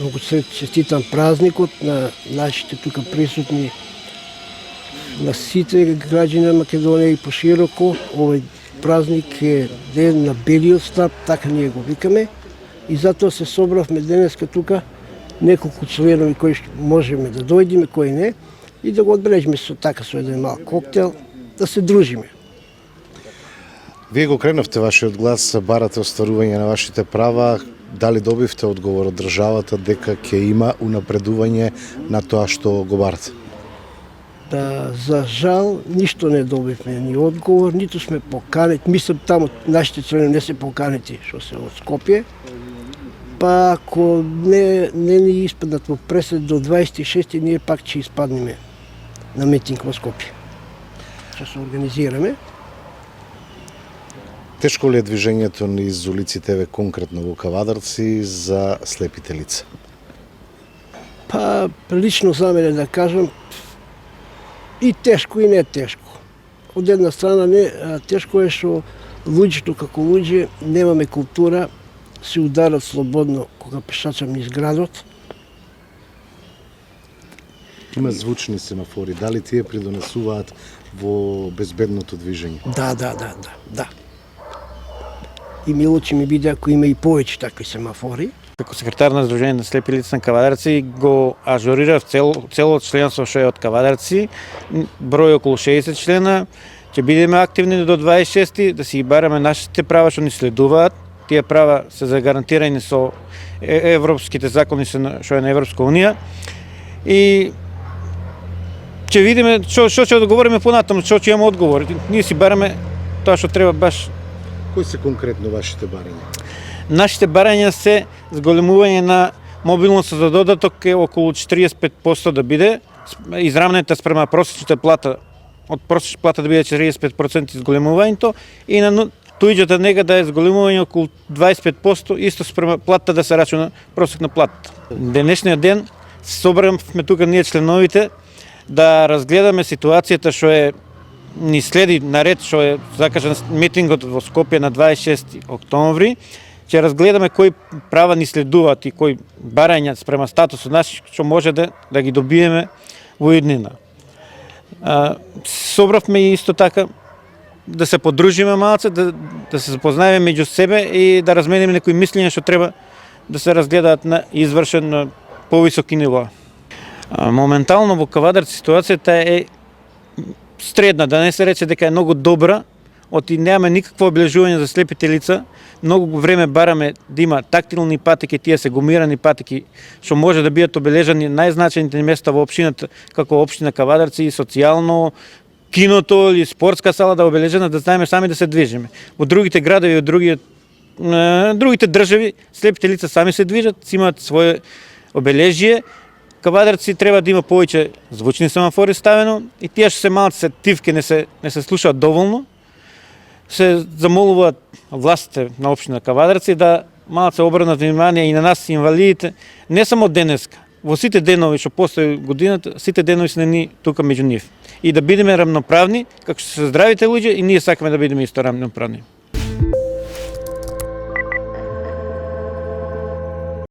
Многу се честитам празникот на нашите тука присутни, на сите граѓани на Македонија и пошироко. Овој празник е ден на белиот стап, така ние го викаме. И затоа се собравме денеска тука неколку членови кои можеме да дојдеме, кои не, и да го одбележиме со еден мал коктел, да се дружиме. Вие го кренавте вашиот глас, барате остварување на вашите права. Дали добивте одговор од државата дека ќе има унапредување на тоа што го барате? Да, за жал, ништо не добивме ни одговор, ниту сме поканети. Мислам, таму нашите членови не се поканети што се од Скопје. Па ако не ни испаднат во пресед до 26, ние пак ќе испаднеме на митинг во Скопје. Ќе се организираме. Тешко ли е движењето низ улиците, еве конкретно во Кавадарци, за слепите лица? Па, лично за мене да кажам, и тешко и не тешко. Од една страна тешко е што луѓето како луѓе немаме култура, се ударат слободно кога пешачам низ градот. Има звучни семафори, дали тие придонесуваат во безбедното движење? Да. И мило ќе ми биде ако има и повеќе такви семафори. Како секретар на Сдружение на слепи лица на Кавадарци го ажурирав целото членство што е од Кавадарци, број околу 60 члена. Ќе бидеме активни до 26 да си ги бараме нашите права што ни следуваат. Тие права се загарантирани со европските закони што е на Европска унија. И ќе видиме што ќе одговориме понатаму, што ќе имаме одговор. Ние си бараме тоа што треба баш. Кои се конкретно вашите барања? Нашите барања се зголемување на мобилност за додаток е околу 45% да биде, израмнета спрема просечната плата, од просечната плата да биде 45% изголемувањето и на туѓата нега да е зголемување околу 25%, исто спрема плата да се рачуна просечна плата. Денешниот ден се собравме тука ние членовите да разгледаме ситуацијата што е ни следи наред што е закажан митингот во Скопје на 26 октомври. Ќе разгледаме кои права ни следуваат и кои барања спрема статусот наш што може да ги добиеме во иднина. Собравме и исто така да се подружиме малце, да се запознаеме меѓу себе и да размениме некои мислења што треба да се разгледаат на извршен на повисоки нива. Моментално во Кавадарци ситуацијата е средна, да не се рече дека е многу добра, оти немаме никакво обележување за слепите лица. Многу време бараме да има тактилни патеки, тие се гумирани патеки, што може да бидат обележани најзначајните места во општината, како општина Кавадарци, социјално, киното или спортска сала да обележена, да знаеме сами да се движиме. Во другите градови, другите држави, слепите лица сами се движат, си имаат свое обележие. Кавадарци треба да има повеќе звучни семафори ставено и тие што се малце тивки не се слушаат доволно. Се замолуваат властите на општина Кавадарци да малце обрнат внимание и на нас инвалидите, не само денеска, во сите денови што постои годината, сите денови се ни тука меѓу нив. И да бидеме рамноправни, како што се здравите луѓе и ние сакаме да бидеме исто рамноправни.